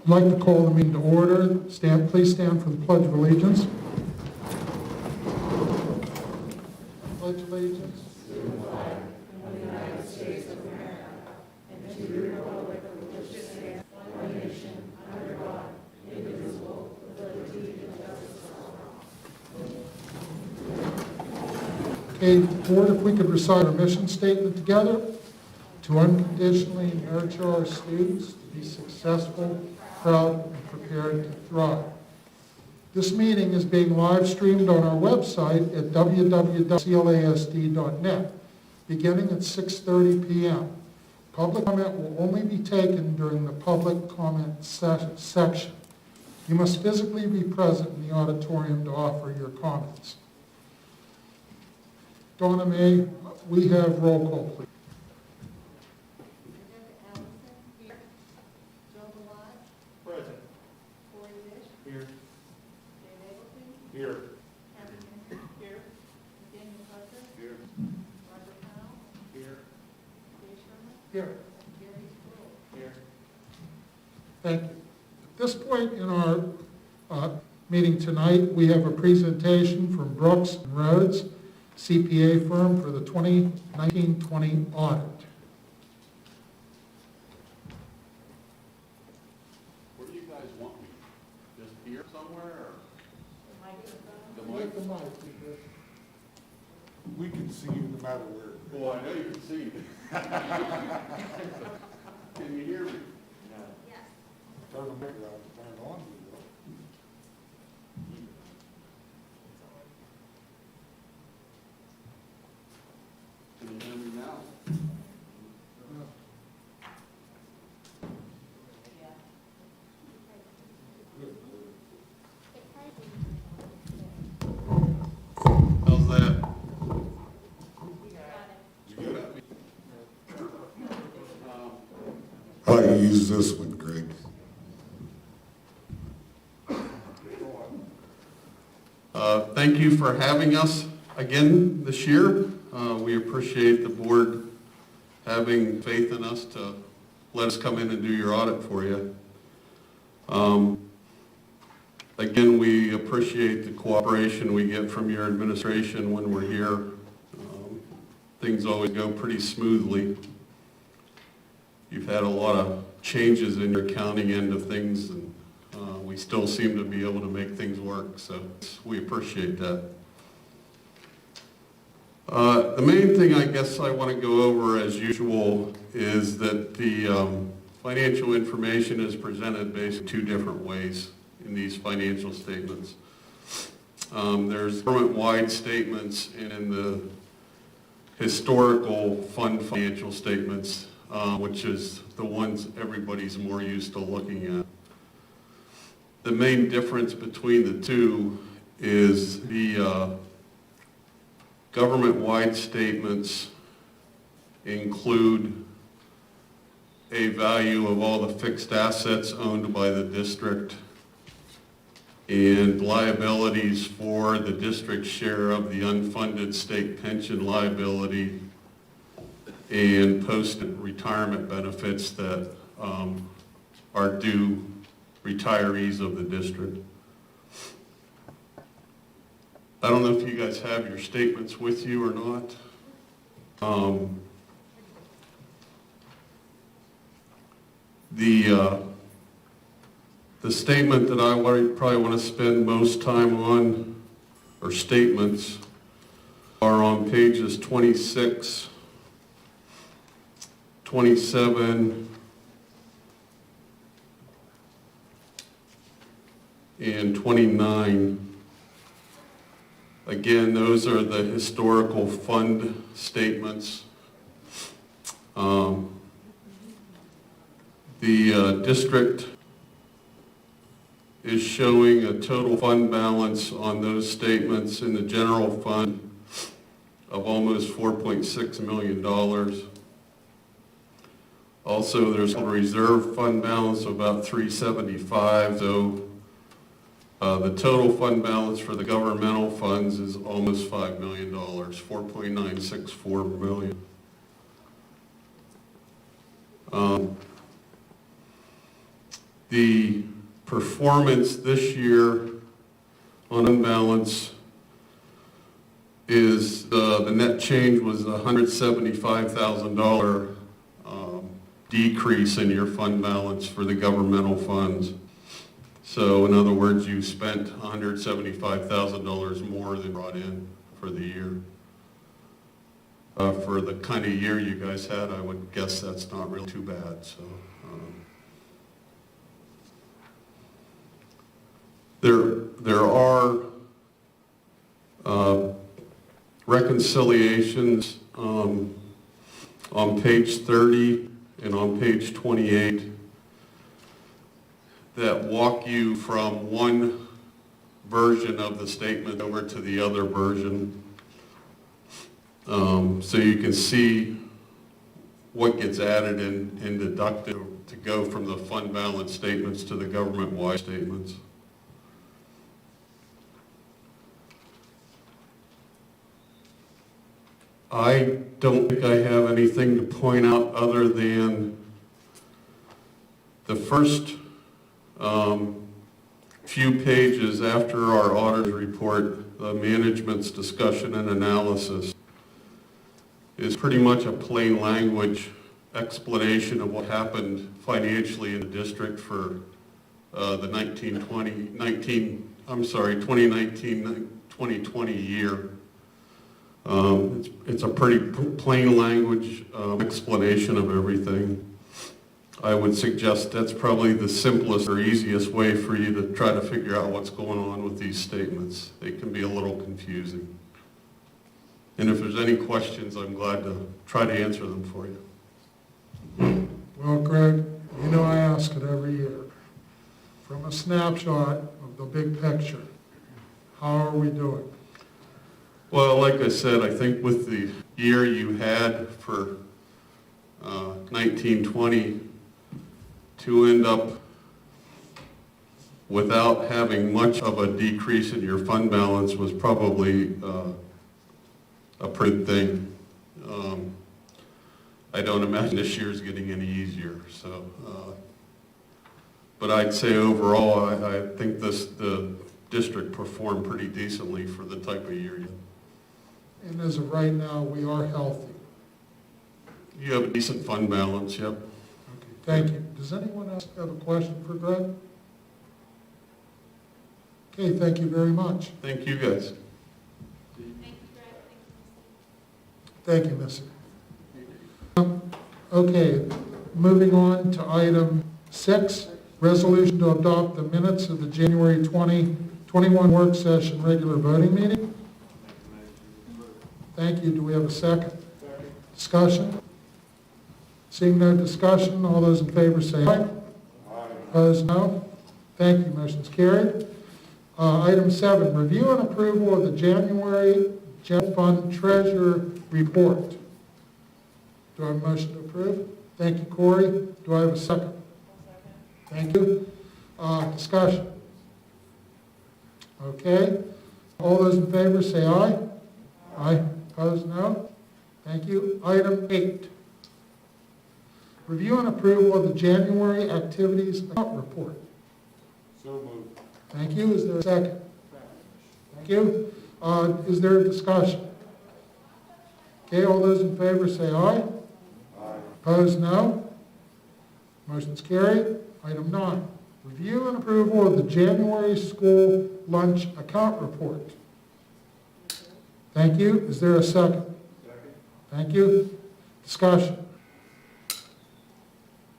I'd like to call the meeting to order. Please stand for the Pledge of Allegiance. Pledge allegiance. Okay, Board, if we could recite our mission statement together. To unconditionally nurture our students to be successful, proud, and prepared to thrive. This meeting is being live streamed on our website at www.clasd.net, beginning at 6:30 p.m. Public comment will only be taken during the public comment section. You must physically be present in the auditorium to offer your comments. Donna, may we have roll call, please? Here. Here. Daniel Parker. Here. Roger Powell. Here. Dave Sherman. Here. Gary Sproul. Here. Thank you. At this point in our meeting tonight, we have a presentation from Brooks and Rhodes, CPA firm, for the 2019-20 audit. Where do you guys want me? Just here somewhere, or? The Take mic? the mic, because We can see you no matter where. Well, I know you can see me. Can you hear me? Turn the mic around, turn it on. Can you hear me now? How's that? You got it? How do you use this one, Greg? Thank you for having us again this year. We appreciate the board having faith in us to let us come in and do your audit for you. Again, we appreciate the cooperation we get from your administration when we're here. Things always go pretty smoothly. You've had a lot of changes in your accounting end of things, and we still seem to be able to make things work, so we appreciate that. The main thing I guess I want to go over as usual is that the financial information is presented basically two different ways in these financial statements. There's government-wide statements and in the historical fund financial statements, which is the ones everybody's more used to looking at. The main difference between the two is the government-wide statements include a value of all the fixed assets owned by the district and liabilities for the district's share of the unfunded state pension liability and post-retirement benefits that are due retirees of the district. I don't know if you guys have your statements with you or not. The statement that I probably want to spend most time on, or statements, are on pages 26, 27, and 29. Again, those are the historical fund statements. The district is showing a total fund balance on those statements in the general fund of almost $4.6 million. Also, there's a reserve fund balance of about $375, so the total fund balance for the governmental funds is almost $5 million, $4.964 million. The performance this year on unbalance is, the net change was a $175,000 decrease in your fund balance for the governmental funds. So in other words, you spent $175,000 more than brought in for the year. For the kind of year you guys had, I would guess that's not really too bad. So there are reconciliations on page 30 and on page 28 that walk you from one version of the statement over to the other version. So you can see what gets added and deducted to go from the fund balance statements to the government-wide statements. I don't think I have anything to point out other than the first few pages after our auditor's report, the management's discussion and analysis, is pretty much a plain language explanation of what happened financially in the district for the 2019-2020 year. It's a pretty plain language explanation of everything. I would suggest that's probably the simplest or easiest way for you to try to figure out what's going on with these statements. They can be a little confusing. And if there's any questions, I'm glad to try to answer them for you. Well, Greg, you know I ask it every year. From a snapshot of the big picture, how are we doing? Well, like I said, I think with the year you had for 1920, to end up without having much of a decrease in your fund balance was probably a pretty good thing. I don't imagine this year's getting any easier. So, but I'd say overall, I think the district performed pretty decently for the type of year. And as of right now, we are healthy. You have a decent fund balance, yep. Okay, thank you. Does anyone else have a question for Greg? Okay, thank you very much. Thank you, guys. Thank you, Missy. Okay, moving on to item 6, resolution to adopt the minutes of the January 2021 work session regular voting meeting. Thank you. Do we have a second? Discussion? Seeing no discussion, all those in favor say aye. Opposed, no. Thank you. Motion's carried. Item 7, review and approval of the January General Fund Treasurer Report. Do I have a motion to approve? Thank you, Corey. Do I have a second? Thank you. Discussion? Okay. All those in favor say aye. Aye. Opposed, no. Thank you. Item 8, review and approval of the January Activities Account Report. So moved. Thank you. Is there a second? Thank you. Is there a discussion? Okay, all those in favor say aye. Aye. Opposed, no. Motion's carried. Item 9, review and approval of the January School Lunch Account Report. Thank you. Is there a second? Second. Thank you. Discussion.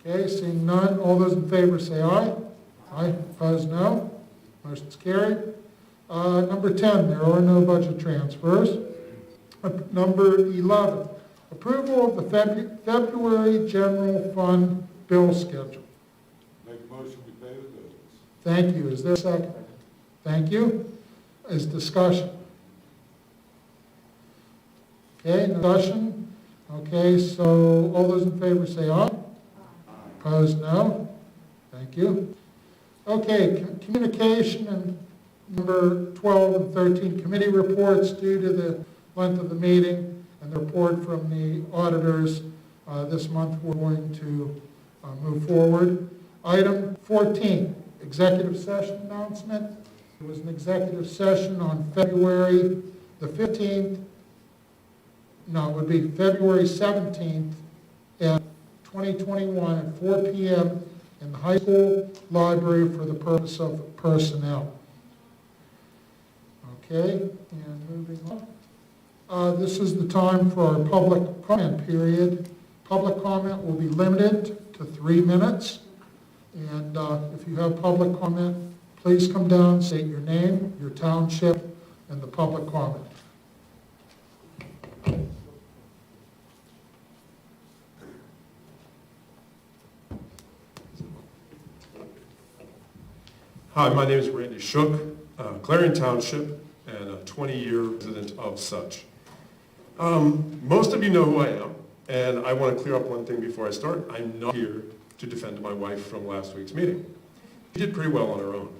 Okay, seeing none, all those in favor say aye. Aye. Opposed, no. Motion's carried. Number 10, there are no budget transfers. Number 11, approval of the February General Fund bill schedule. Make a motion to pay the bills. Thank you. Is there a second? Thank you. Is discussion? Okay, discussion. Okay, so all those in favor say aye. Opposed, no. Thank you. Okay, communication and number 12 and 13 committee reports due to the length of the meeting and the report from the auditors. This month we're going to move forward. Item 14, executive session announcement. There was an executive session on February the 15th, no, it would be February 17th, at 2021 at 4 p.m. in the high school library for the purpose of personnel. Okay, and moving on. This is the time for our public comment period. Public comment will be limited to 3 minutes. And if you have public comment, please come down, state your name, your township, and the public comment. Hi, my name is Randy Shook, Clarion Township, and a 20-year resident of such. Most of you know who I am, and I want to clear up one thing before I start. I'm not here to defend my wife from last week's meeting. She did pretty well on her own.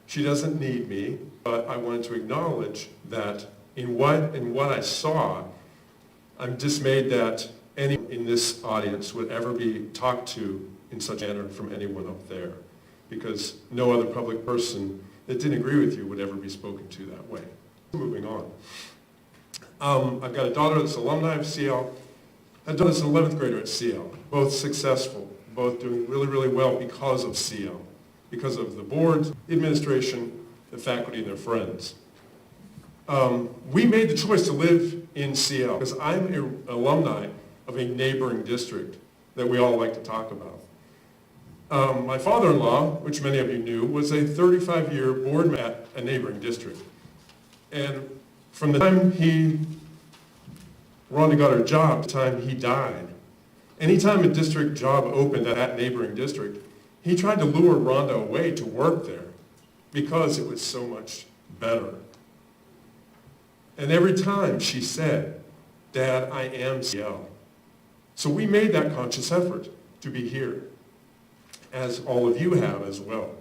She doesn't need me, but I wanted to acknowledge that in what I saw, I'm dismayed that anyone in this audience would ever be talked to in such a manner from anyone up there, because no other public person that didn't agree with you would ever be spoken to that way. Moving on. I've got a daughter that's an alumni of CL. I've done this an 11th grader at CL, both successful, both doing really, really well because of CL, because of the board, the administration, the faculty, and their friends. We made the choice to live in CL because I'm an alumni of a neighboring district that we all like to talk about. My father-in-law, which many of you knew, was a 35-year board member at a neighboring district. And from the time Rhonda got her job to the time he died, anytime a district job opened at that neighboring district, he tried to lure Rhonda away to work there because it was so much better. And every time she said, "Dad, I am CL." So we made that conscious effort to be here, as all of you have as well.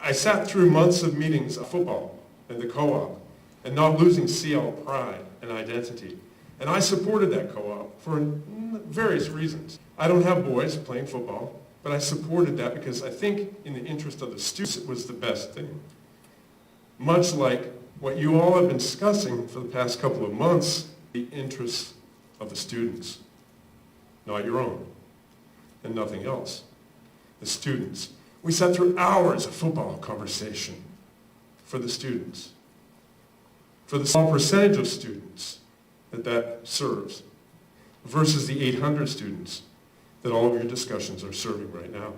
I sat through months of meetings of football and the co-op and not losing CL pride and identity. And I supported that co-op for various reasons. I don't have boys playing football, but I supported that because I think in the interest of the students it was the best thing. Much like what you all have been discussing for the past couple of months, the interests of the students, not your own, and nothing else. The students. We sat through hours of football conversation for the students, for the small percentage of students that serves, versus the 800 students that all of your discussions are serving right now.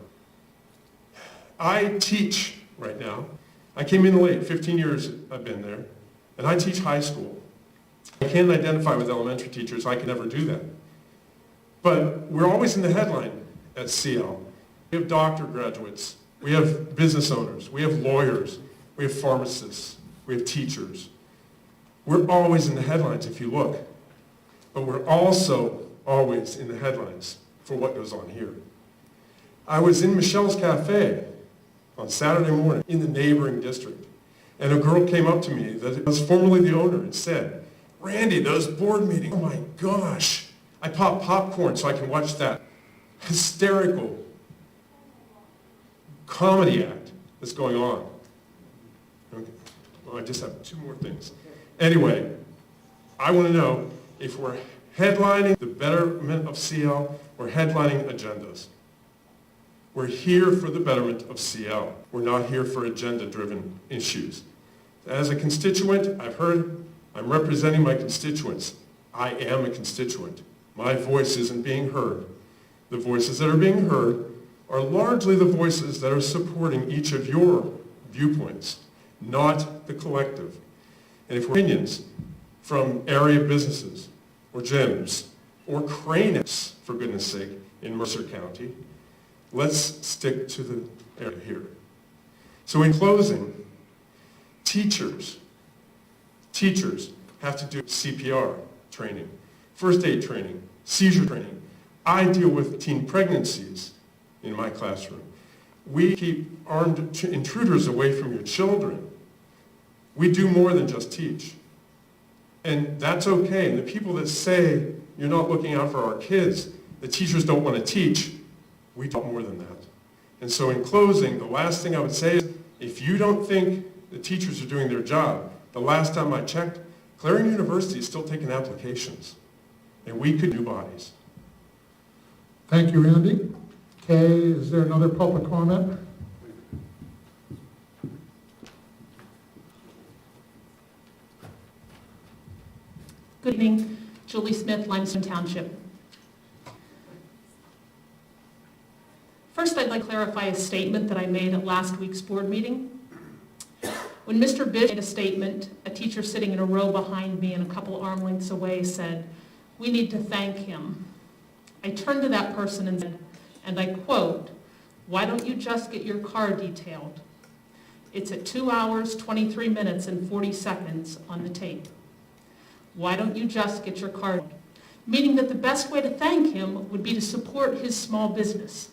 I teach right now. I came in late, 15 years I've been there, and I teach high school. I can't identify with elementary teachers, I can never do that. But we're always in the headline at CL. We have doctor graduates, we have business owners, we have lawyers, we have pharmacists, we have teachers. We're always in the headlines if you look. But we're also always in the headlines for what goes on here. I was in Michelle's Cafe on Saturday morning in the neighboring district, and a girl came up to me that was formerly the owner and said, "Randy, those board meetings, oh my gosh, I pop popcorn so I can watch that hysterical comedy act that's going on." Okay. Well, I just have 2 more things. Anyway, I want to know if we're headlining the betterment of CL or headlining agendas. We're here for the betterment of CL. We're not here for agenda-driven issues. As a constituent, I'm representing my constituents. I am a constituent. My voice isn't being heard. The voices that are being heard are largely the voices that are supporting each of your viewpoints, not the collective. And if we're opinions from area businesses or gyms or cranes, for goodness sake, in Mercer County, let's stick to the area here. So in closing, teachers have to do CPR training, first aid training, seizure training. I deal with teen pregnancies in my classroom. We keep armed intruders away from your children. We do more than just teach. And that's okay. And the people that say you're not looking out for our kids, the teachers don't want to teach, we do more than that. And so in closing, the last thing I would say is, if you don't think the teachers are doing their job, the last time I checked, Clarion University is still taking applications, and we could do bodies. Thank you, Andy. Okay, is there another public comment? Good evening, Julie Smith, Limestone Township. First, I'd like to clarify a statement that I made at last week's board meeting. When Mr. Bish made a statement, a teacher sitting in a row behind me and a couple arm lengths away said, "We need to thank him." I turned to that person and said, and I quote, "Why don't you just get your car detailed? It's at 2 hours, 23 minutes, and 40 seconds on the tape. Why don't you just get your car?" Meaning that the best way to thank him would be to support his small business.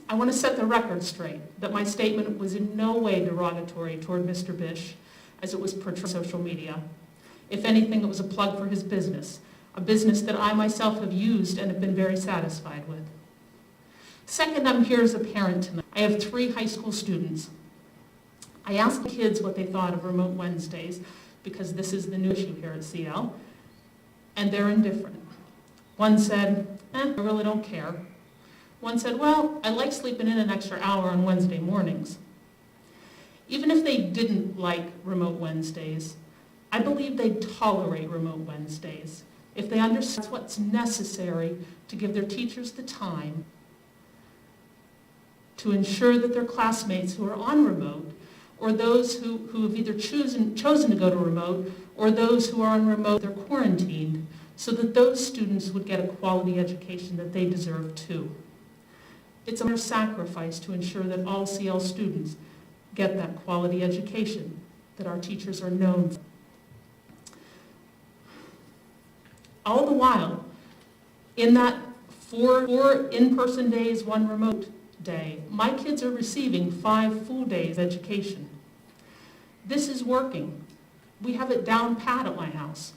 I want to set the record straight that my statement was in no way derogatory toward Mr. Bish as it was portrayed on social media. If anything, it was a plug for his business, a business that I myself have used and have been very satisfied with. Second, I'm here as a parent tonight. I have 3 high school students. I asked the kids what they thought of Remote Wednesdays, because this is the new issue here at CL, and they're indifferent. One said, I really don't care. One said, well, I like sleeping in an extra hour on Wednesday mornings. Even if they didn't like Remote Wednesdays, I believe they'd tolerate Remote Wednesdays if they understand what's necessary to give their teachers the time to ensure that their classmates who are on remote, or those who have either chosen to go to remote, or those who are on remote, they're quarantined, so that those students would get a quality education that they deserve too. It's a sacrifice to ensure that all CL students get that quality education that our teachers are known for. All the while, in that four in-person days, 1 remote day, my kids are receiving 5 full days education. This is working. We have it down pat at my house.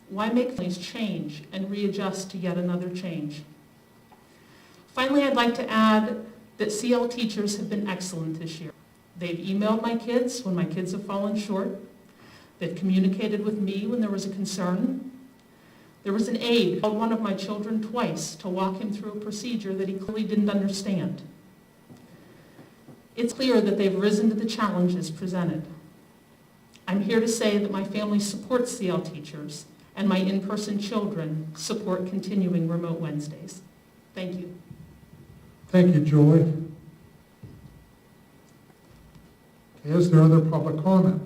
Why make families change and readjust to yet another change? Finally, I'd like to add that CL teachers have been excellent this year. They've emailed my kids when my kids have fallen short. They've communicated with me when there was a concern. There was an aide who called one of my children twice to walk him through a procedure that he clearly didn't understand. It's clear that they've risen to the challenges presented. I'm here to say that my family supports CL teachers, and my in-person children support continuing Remote Wednesdays. Thank you. Thank you, Julie. Okay, is there other public comment?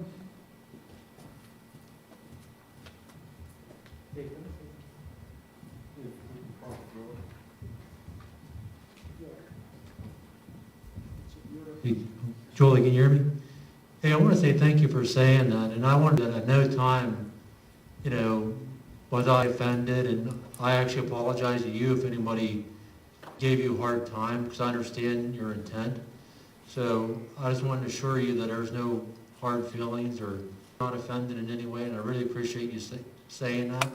Julie, can you hear me? Hey, I want to say thank you for saying that, and I wanted to at no time, was I offended, and I actually apologize to you if anybody gave you a hard time, because I understand your intent. So I just wanted to assure you that there's no hard feelings or not offended in any way, and I really appreciate you saying that.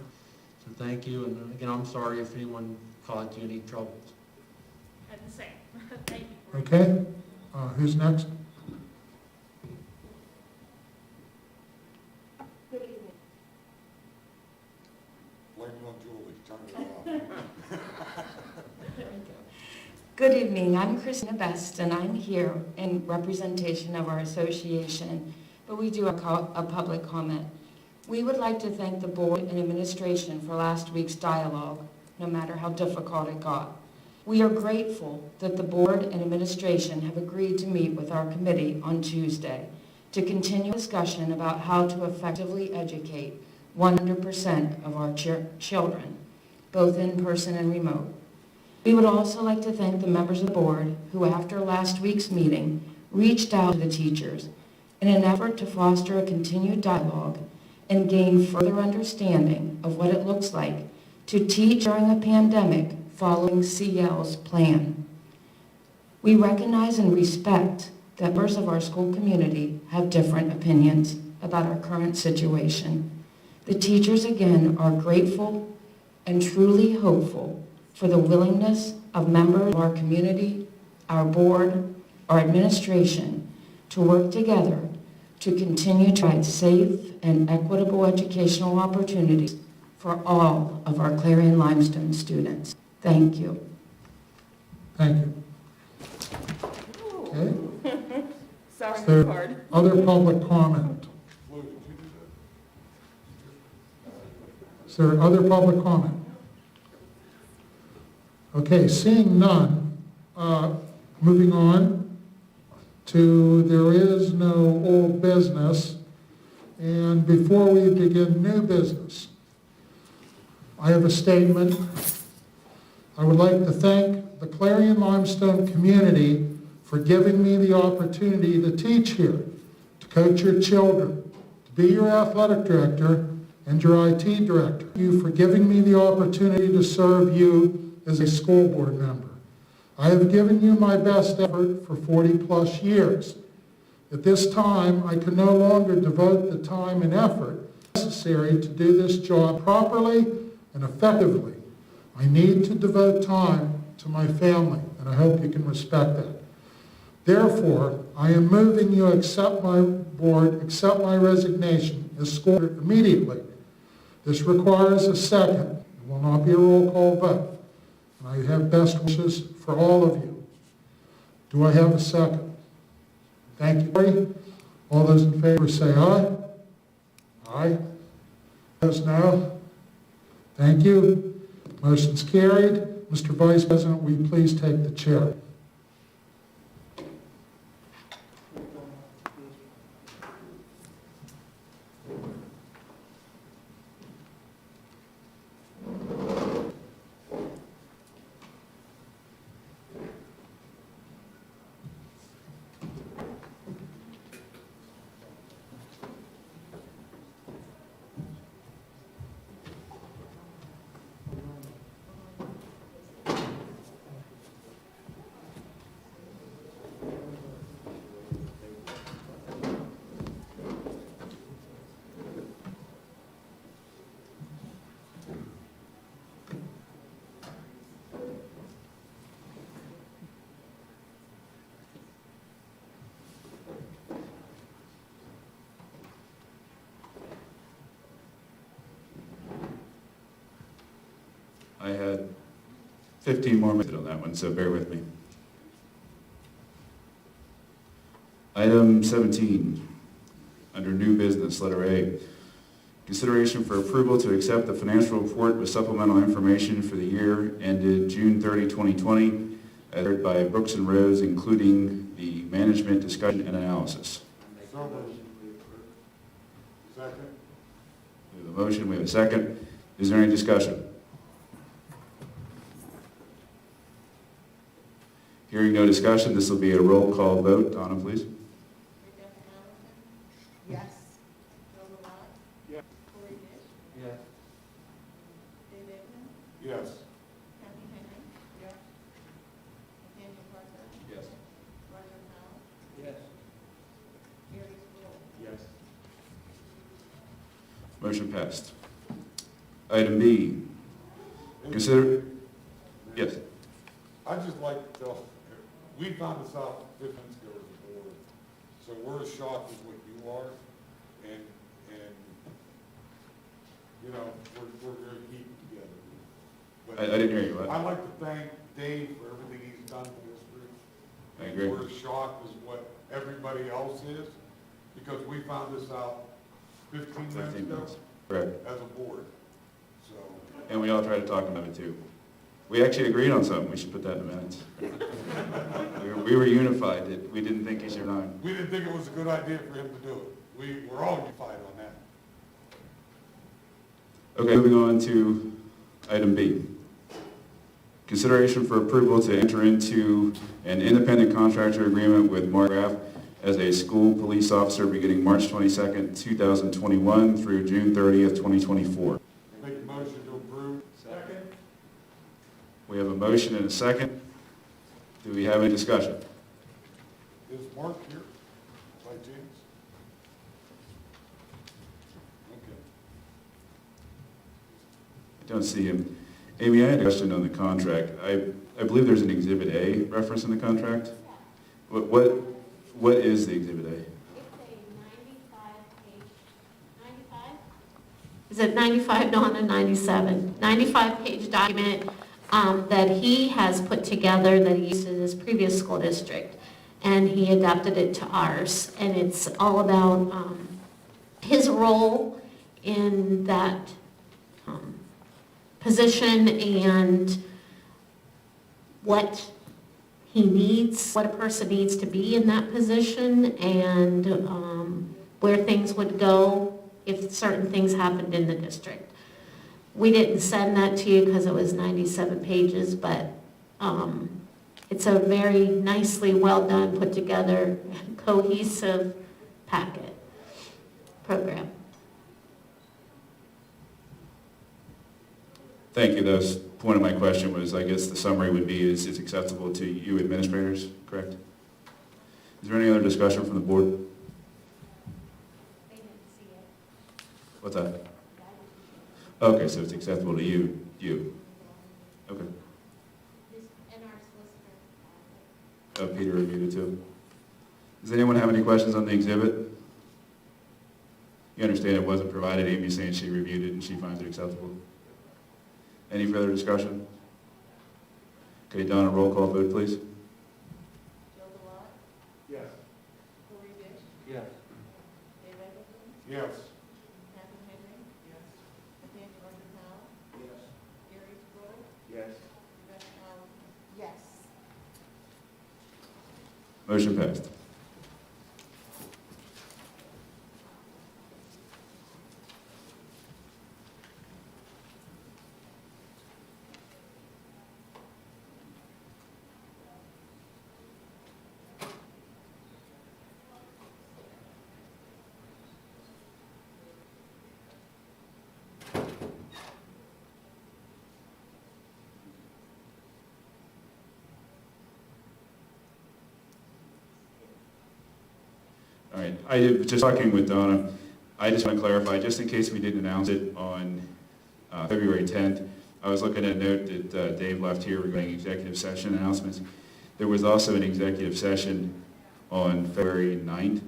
So thank you, and again, I'm sorry if anyone caused you any trouble. And the same. Thank you. Okay, who's next? Blame it on Julie, turn it off. Good evening, I'm Christina Best, and I'm here in representation of our association, but we do a public comment. We would like to thank the board and administration for last week's dialogue, no matter how difficult it got. We are grateful that the board and administration have agreed to meet with our committee on Tuesday to continue discussion about how to effectively educate 100% of our children, both in person and remote. We would also like to thank the members of the board who, after last week's meeting, reached out to the teachers in an effort to foster a continued dialogue and gain further understanding of what it looks like to teach during a pandemic following CL's plan. We recognize and respect that members of our school community have different opinions about our current situation. The teachers, again, are grateful and truly hopeful for the willingness of members of our community, our board, our administration to work together to continue to provide safe and equitable educational opportunities for all of our Clarion-Limestone students. Thank you. Thank you. Okay. Sorry, Is there it's hard. other public comment? Is there other public comment? Okay, seeing none, moving on to there is no old business. And before we begin new business, I have a statement. I would like to thank the Clarion-Limestone community for giving me the opportunity to teach here, to coach your children, to be your athletic director and your IT director. Thank you for giving me the opportunity to serve you as a school board member. I have given you my best effort for 40 plus years. At this time, I can no longer devote the time and effort necessary to do this job properly and effectively. I need to devote time to my family, and I hope you can respect that. Therefore, I am moving you accept my resignation as school board immediately. This requires a second. It will not be a roll call vote. And I have best wishes for all of you. Do I have a second? Thank you. All those in favor say aye. Aye. Those no? Thank you. Motion's carried. Mr. Vice President, will you please take the chair? I had 15 more minutes on that one, so bear with me. Item 17, under new business, letter A. Consideration for approval to accept the financial report with supplemental information for the year ended June 30, 2020, as heard by Brooks and Rose, including the management discussion and analysis. So moved. Second. We have a motion, we have a second. Is there any discussion? Hearing no discussion, this will be a roll call vote. Donna, please. Rebecca Hamilton? Yes. Joe Lamont? Yes. Corey Dish? Yes. Dave Edmund? Yes. Kathy Henry? Yes. Nathaniel Parker? Yes. Roger Powell? Yes. Gary Stoll? Yes. Motion passed. Item B. Consider, yes. I'd just like to tell, we found this out 15 minutes ago as a board, so we're as shocked as what you are, and you know, we're going to keep it together. But I didn't hear you. What? I'd like to thank Dave for everything he's done for this group. I agree. We're as shocked as what everybody else is, because we found this out 15 minutes 15 ago minutes. Correct. as a board, so. And we all tried to talk about it too. We actually agreed on something. We should put that in the minutes. we were unified. We didn't think he should resign. We didn't think it was a good idea for him to do it. We were all unified on that. Okay, moving on to item B. Consideration for approval to enter into an independent contractor agreement with Mark Graff as a school police officer beginning March 22nd, 2021 through June 30th, 2024. Make a motion to approve. Second. We have a motion and a second. Do we have any discussion? Is Mark here by chance? Okay. I don't see him. Amy, I had a question on the contract. I believe there's an Exhibit A reference in the contract. What is the Exhibit A? It's a 95 page, 95? Is it 95, Donna, 97? 95-page document that he has put together that he used in his previous school district. And he adapted it to ours. And it's all about his role in that position and what he needs, what a person needs to be in that position, and where things would go if certain things happened in the district. We didn't send that to you because it was 97 pages, but it's a very nicely well done, put together, cohesive packet program. Thank you. That was point of my question was, I guess the summary would be is it's acceptable to you administrators, correct? Is there any other discussion from the board? They didn't see it. What's that? Okay, so it's acceptable to you. Okay. And our solicitor. Peter reviewed it too. Does anyone have any questions on the exhibit? You understand it wasn't provided. Amy's saying she reviewed it and she finds it acceptable. Any further discussion? Okay, Donna, roll call vote, please. Joe Delotte, Yes. Corey Dish, Yes. Dave Eggleton, Yes. Kathy Henry. Yes. Nathaniel Arthur Powell, Yes. Gary Sproul, Yes. Rebecca Allison. Yes. Motion passed. All right, I was just talking with Donna. I just want to clarify, just in case we didn't announce it on February 10th, I was looking at a note that Dave left here regarding executive session announcements. There was also an executive session on February 9th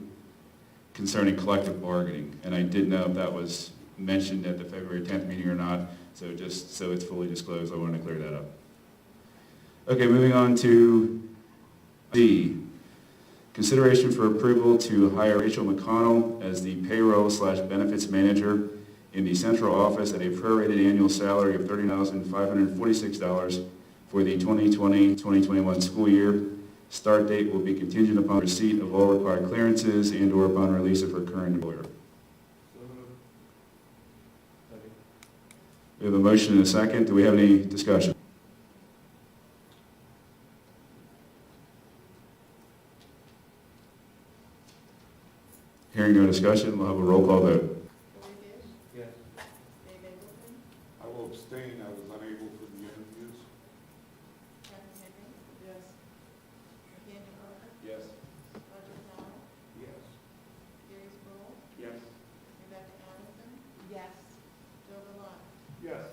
concerning collective bargaining, and I didn't know if that was mentioned at the February 10th meeting or not, so just so it's fully disclosed, I wanted to clear that up. Okay, moving on to D. Consideration for approval to hire Rachel McConnell as the payroll/benefits manager in the central office at a prorated annual salary of $30,546 for the 2020-2021 school year. Start date will be contingent upon receipt of all required clearances and/or upon release of her current employer. We have a motion and a second. Do we have any discussion? Hearing no discussion, we'll have a roll call vote. Corey Dish, Yes. Dave Eggleton, I will abstain. I was unable for the interviews. Kathy Henry. Yes. Nathaniel Arthur, Yes. Roger Powell, Yes. Gary Sproul, Yes. Rebecca Allison. Yes. Joe Delotte. Yes.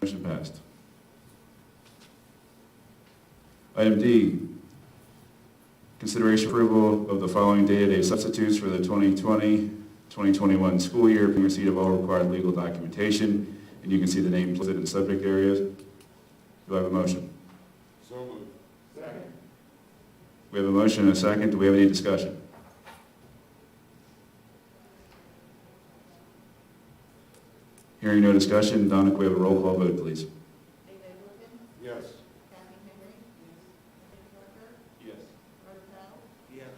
Motion passed. Item D, consideration approval of the following day-to-day substitutes for the 2020-2021 school year, pending receipt of all required legal documentation, and you can see the names listed in subject areas. Do I have a motion? So moved. Second. We have a motion and a second. Do we have any discussion? Hearing no discussion, Donna, can we have a roll call vote, please? Dave Eggleton, Yes. Kathy Henry. Nathaniel Arthur, Yes. Roger Powell, Yes.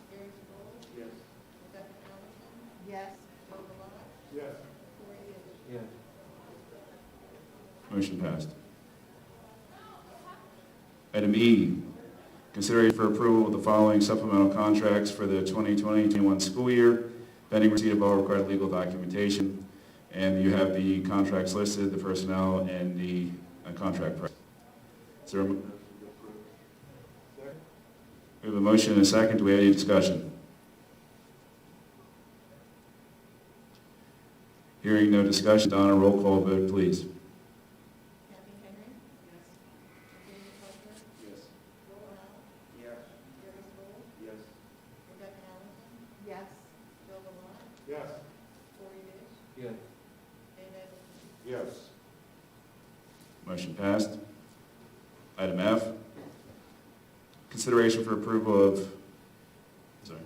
Gary Sproul, Yes. Rebecca Allison. Yes. Joe Delotte, Yes. Corey Dish. Yes. Motion passed. Item E, consideration for approval of the following supplemental contracts for the 2020-21 school year, pending receipt of all required legal documentation. And you have the contracts listed, the personnel, and the contract price. Is there we have a motion and a second. Do we have any discussion? Hearing no discussion, Donna, roll call vote, please. Kathy Henry. Yes. Nathaniel Parker. Yes. Joel Al. Yes. Jerry Stoll. Yes. Rebecca Allison. Yes. Bill Valon. Yes. Corey Dish. Yes. Dave Edelson. Yes. Motion passed. Item F, consideration for approval of, sorry.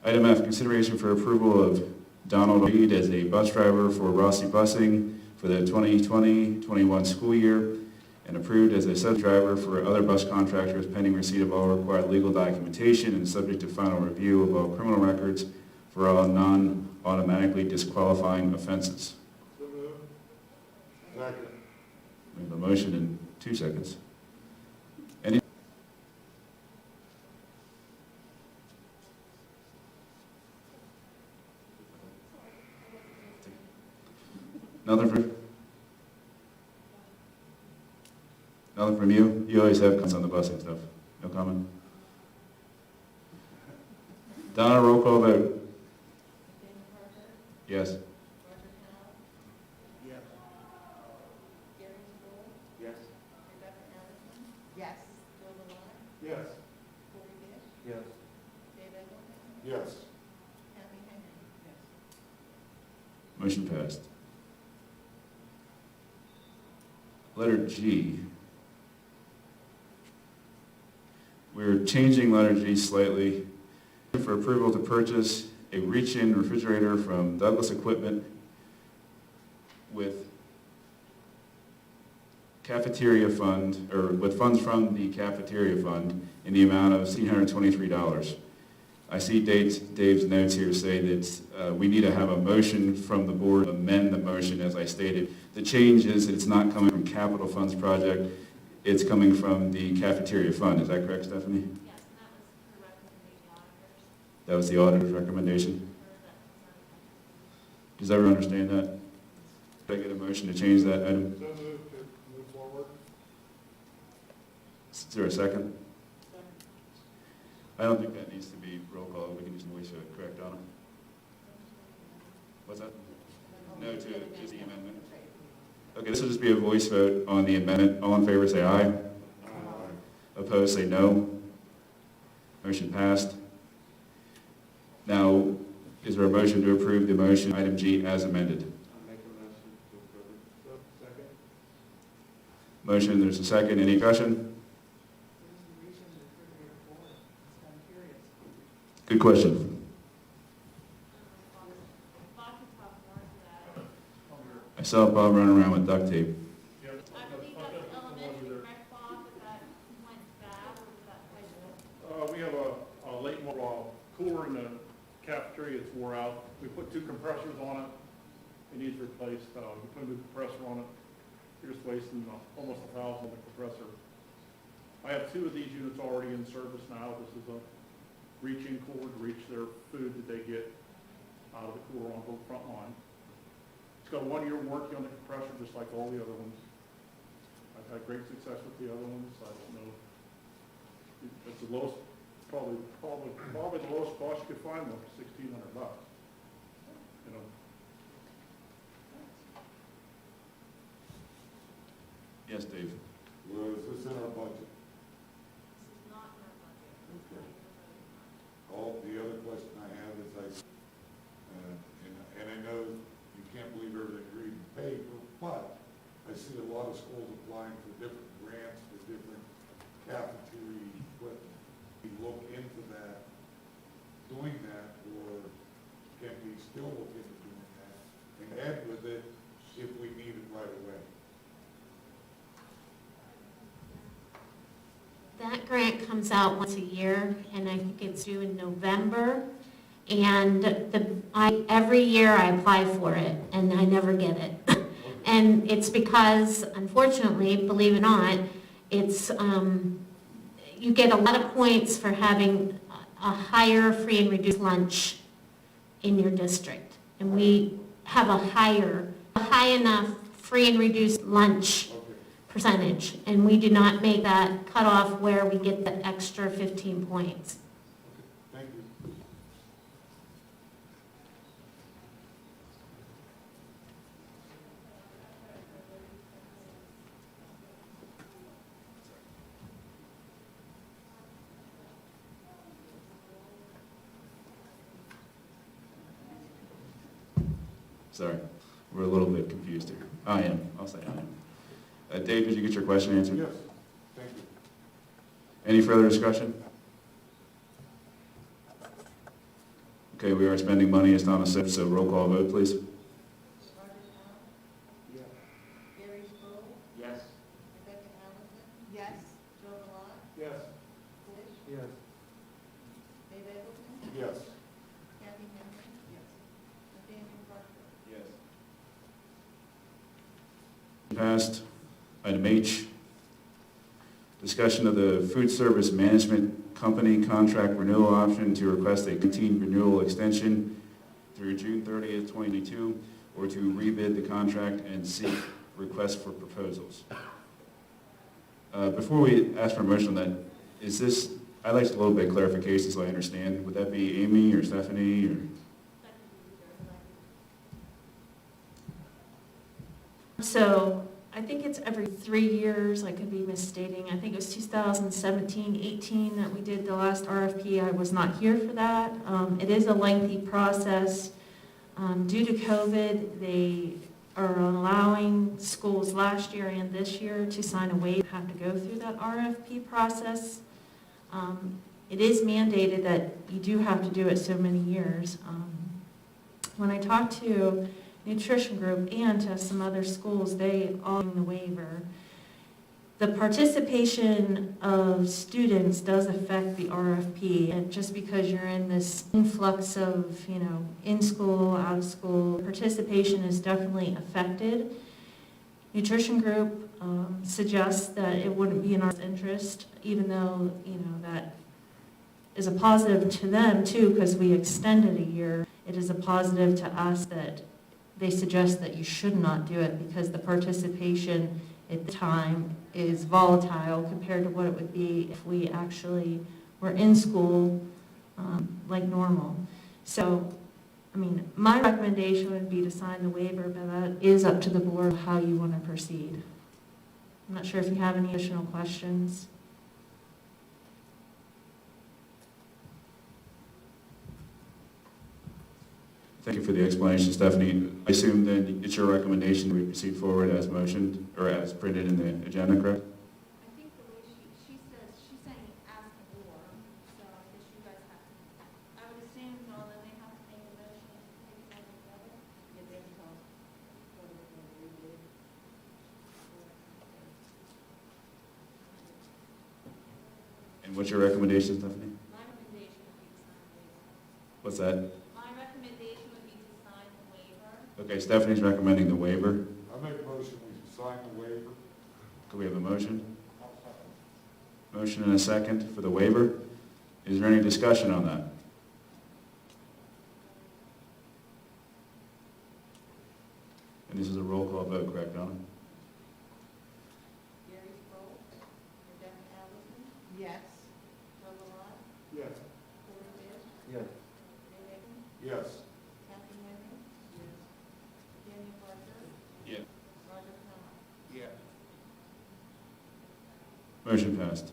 Item F, consideration for approval of Donald Reed as a bus driver for Rossi Busing for the 2020-21 school year, and approved as a sub-driver for other bus contractors pending receipt of all required legal documentation and subject to final review of all criminal records for all non-automatically disqualifying offenses. So moved. Second. We have a motion in 2 seconds. Any? Nothing from you? You always have comments on the busing stuff. No comment? Donna, roll call vote. Nathaniel Parker. Yes. Roger Howell. Yes. Jerry Stoll. Yes. Rebecca Allison. Yes. Bill Valon. Yes. Corey Dish. Yes. Dave Edelson. Yes. Kathy Henry. Yes. Motion passed. Letter G. We're changing letter G slightly for approval to purchase a reach-in refrigerator from Douglas Equipment with cafeteria fund, or with funds from the cafeteria fund in the amount of $323. I see Dave's notes here say that we need to have a motion from the board to amend the motion as I stated. The change is that it's not coming from capital funds project, it's coming from the cafeteria fund. Is that correct, Stephanie? Yes, and that was the recommendation of the auditors. That was the auditor's recommendation. Does everyone understand that? Did I get a motion to change that item? So moved to move forward. Is there a second? I don't think that needs to be roll call. We can just voice vote, correct, Donna? What's that? No to the amendment. Okay, this will just be a voice vote on the amendment. All in favor say aye. Opposed say no. Motion passed. Now, is there a motion to approve the motion, item G, as amended? I'll make a motion to approve it. Second. Motion, there's a second. Any discussion? Good question. I saw Bob running around with duct tape. I believe that's the elementary rec bond, that went bad, or was that high school? We have a late model cooler in the cafeteria that's wore out. We put 2 compressors on it. It needs replaced. We put a new compressor on it. You're just wasting almost $1,000 on the compressor. I have 2 of these units already in service now. This is a reach-in cooler to reach their food that they get out of the cooler on the front line. It's got a 1-year warranty on the compressor, just like all the other ones. I've had great success with the other ones. I don't know. It's the lowest, probably the lowest cost you could find one for $1,600. You know. Yes, Dave. Was this in our budget? This is not in our budget. Okay. All, the other question I have is and I know you can't believe everything you're reading paper, but I see a lot of schools applying for different grants for different cafeteria equipment. We look into that, doing that, or can we still look into doing that and add with it if we need it right away? That grant comes out once a year, and I think it's due in November. And every year I apply for it, and I never get it. And it's because, unfortunately, believe it or not, it's you get a lot of points for having a higher free and reduced lunch in your district. And we have a high enough free and reduced lunch percentage, and we do not make that cutoff where we get the extra 15 points. Sorry, we're a little bit confused here. I am, I'll say I am. Dave, did you get your question answered? Yes, thank you. Any further discussion? Okay, we are spending money, as Donna said, so roll call vote, please. Yes. Yes. Yes. Yes. Yes. Passed. Item H, discussion of the food service management company contract renewal option to request a continued renewal extension through June 30th, 2022, or to rebid the contract and seek requests for proposals. Before we ask for a motion on that, is this, I'd like a little bit of clarification so I understand. Would that be Amy or Stephanie or? So I think it's every 3 years, I could be misstating. I think it was 2017, 18 that we did the last RFP. I was not here for that. It is a lengthy process. Due to COVID, they are allowing schools last year and this year to sign a waiver, have to go through that RFP process. It is mandated that you do have to do it so many years. When I talked to Nutrition Group and to some other schools, they all in the waiver. The participation of students does affect the RFP, and just because you're in this influx of, in school, out of school, participation is definitely affected. Nutrition Group suggests that it wouldn't be in our interest, even though, that is a positive to them too, because we extended a year. It is a positive to us that they suggest that you should not do it because the participation at the time is volatile compared to what it would be if we actually were in school like normal. So, my recommendation would be to sign the waiver, but that is up to the board how you want to proceed. I'm not sure if you have any additional questions. Thank you for the explanation, Stephanie. I assume then it's your recommendation we proceed forward as motioned, or as printed in the agenda, correct? I think the way she says, she's saying ask the board, so I guess you guys have to, I would assume, no, then they have to make a motion and take it all together. And what's your recommendation, Stephanie? My recommendation would be to sign the waiver. What's that? My recommendation would be to sign the waiver. Okay, Stephanie's recommending the waiver. I make a motion, we sign the waiver. Could we have a motion? Motion and a second for the waiver. Is there any discussion on that? And this is a roll call vote, correct, Donna? Yes. Yes. Yes. Yes. Yeah. Yeah. Motion passed.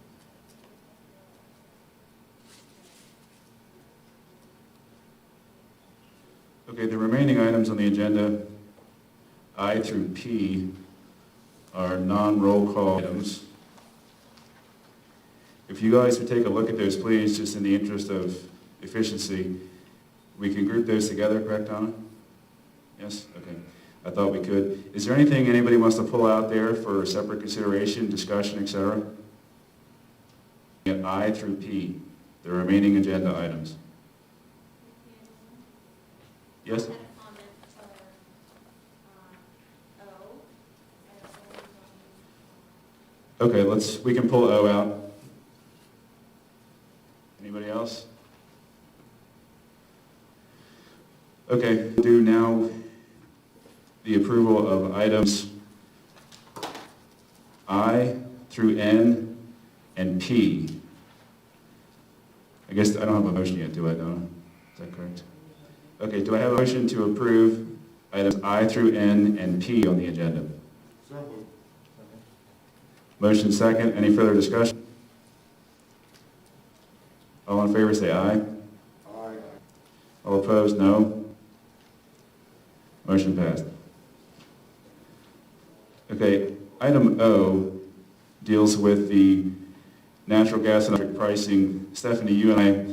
Okay, the remaining items on the agenda, I through P, are non-roll call items. If you guys would take a look at those, please, just in the interest of efficiency, we can group those together, correct, Donna? Yes? Okay. I thought we could. Is there anything anybody wants to pull out there for separate consideration, discussion, etc.? I through P, the remaining agenda items. Yes? I had a comment for, O. Okay, we can pull O out. Anybody else? Okay, do now the approval of items I through N and P. I guess I don't have a motion yet, do I, Donna? Is that correct? Okay, do I have a motion to approve items I through N and P on the agenda? So moved. Motion second. Any further discussion? All in favor say aye. Aye. All opposed, no. Motion passed. Okay, item O deals with the natural gas and electric pricing. Stephanie, you and I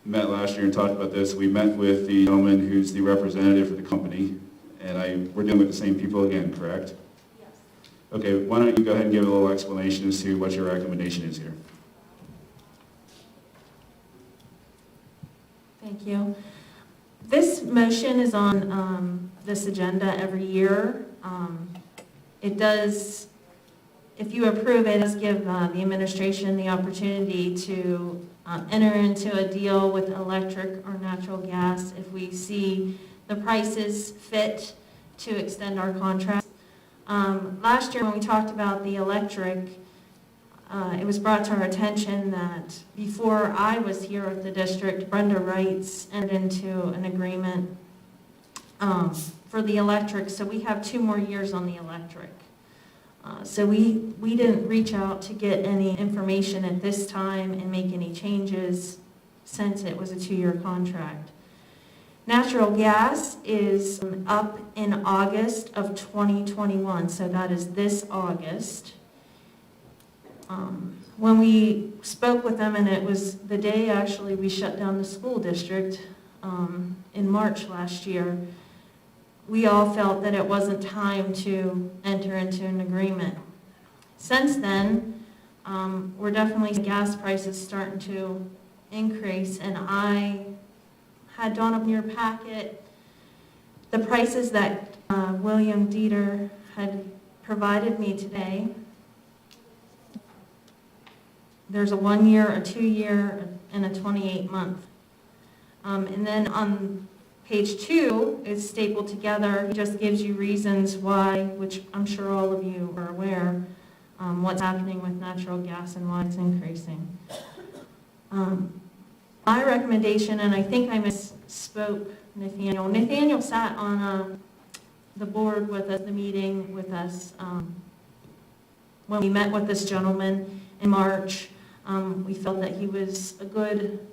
met last year and talked about this. We met with the gentleman who's the representative for the company, and we're dealing with the same people again, correct? Yes. Okay, why don't you go ahead and give a little explanation as to what your recommendation is here? Thank you. This motion is on this agenda every year. It does, if you approve it, it does give the administration the opportunity to enter into a deal with electric or natural gas if we see the prices fit to extend our contract. Last year when we talked about the electric, it was brought to our attention that before I was here at the district, Brenda Wrights entered into an agreement for the electric, so we have 2 more years on the electric. So we didn't reach out to get any information at this time and make any changes since it was a 2-year contract. Natural gas is up in August of 2021, so that is this August. When we spoke with them, and it was the day actually we shut down the school district in March last year, we all felt that it wasn't time to enter into an agreement. Since then, we're definitely gas prices starting to increase, and I had drawn up in your packet the prices that William Dieter had provided me today. There's a 1-year, a 2-year, and a 28-month. And then on page 2, it's stapled together. It just gives you reasons why, which I'm sure all of you are aware, what's happening with natural gas and why it's increasing. My recommendation, and I think I misspoke Nathaniel. Nathaniel sat on the board with us, the meeting with us, when we met with this gentleman in March. We felt that he was a good,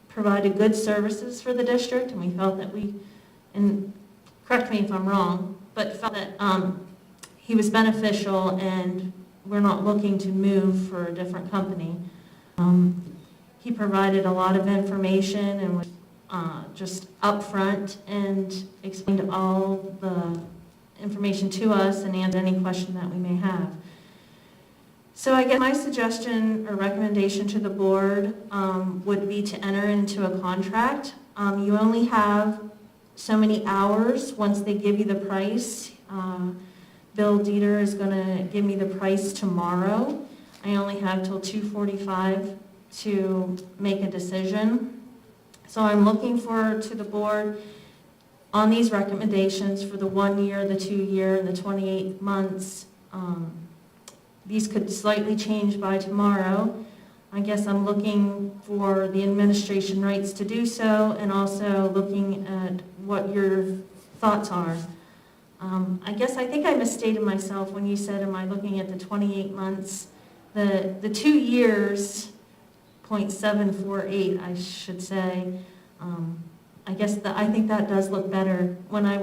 provided good services for the district, and we felt that and correct me if I'm wrong, but felt that he was beneficial and we're not looking to move for a different company. He provided a lot of information and was just upfront and explained all the information to us and answered any question that we may have. So I guess my suggestion or recommendation to the board would be to enter into a contract. You only have so many hours once they give you the price. Bill Dieter is going to give me the price tomorrow. I only have till 2:45 to make a decision. So I'm looking forward to the board on these recommendations for the 1 year, the 2 year, and the 28 months. These could slightly change by tomorrow. I guess I'm looking for the administration rights to do so and also looking at what your thoughts are. I think I misstated myself when you said, am I looking at the 28 months? The 2 years, 0.748, I should say. I think that does look better. When I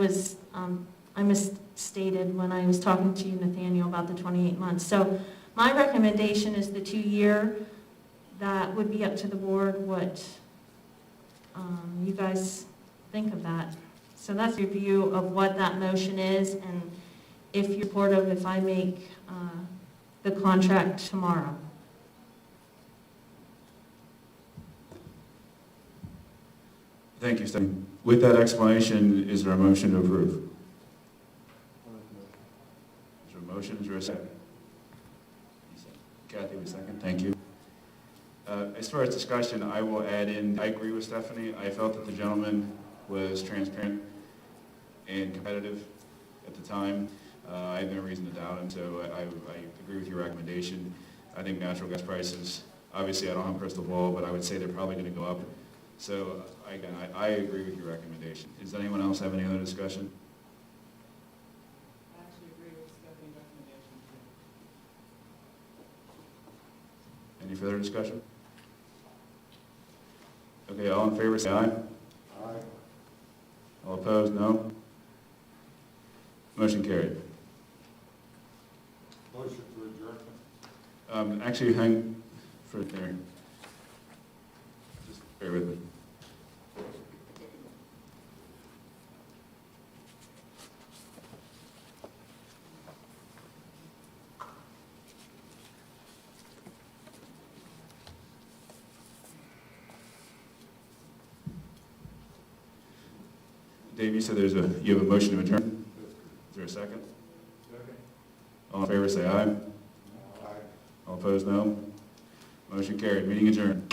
misstated when I was talking to you, Nathaniel, about the 28 months. So my recommendation is the 2 year. That would be up to the board what you guys think of that. So that's your view of what that motion is, and if you're supportive if I make the contract tomorrow. Thank you, Stephanie. With that explanation, is there a motion to approve? Is there a motion? Is there a second? Kathy, a second. Thank you. As far as discussion, I will add in, I agree with Stephanie. I felt that the gentleman was transparent and competitive at the time. I have no reason to doubt him, so I agree with your recommendation. I think natural gas prices, obviously I don't have a crystal ball, but I would say they're probably going to go up. So again, I agree with your recommendation. Does anyone else have any other discussion? I actually agree with Stephanie's recommendation too. Any further discussion? Okay, all in favor say aye. Aye. All opposed, no. Motion carried. Motion for adjournment. Actually, hang for there. Just bear with me. Dave, you said you have a motion to adjourn? Is there a second? Second. All in favor, say aye. Aye. All opposed, no. Motion carried. Meeting adjourned.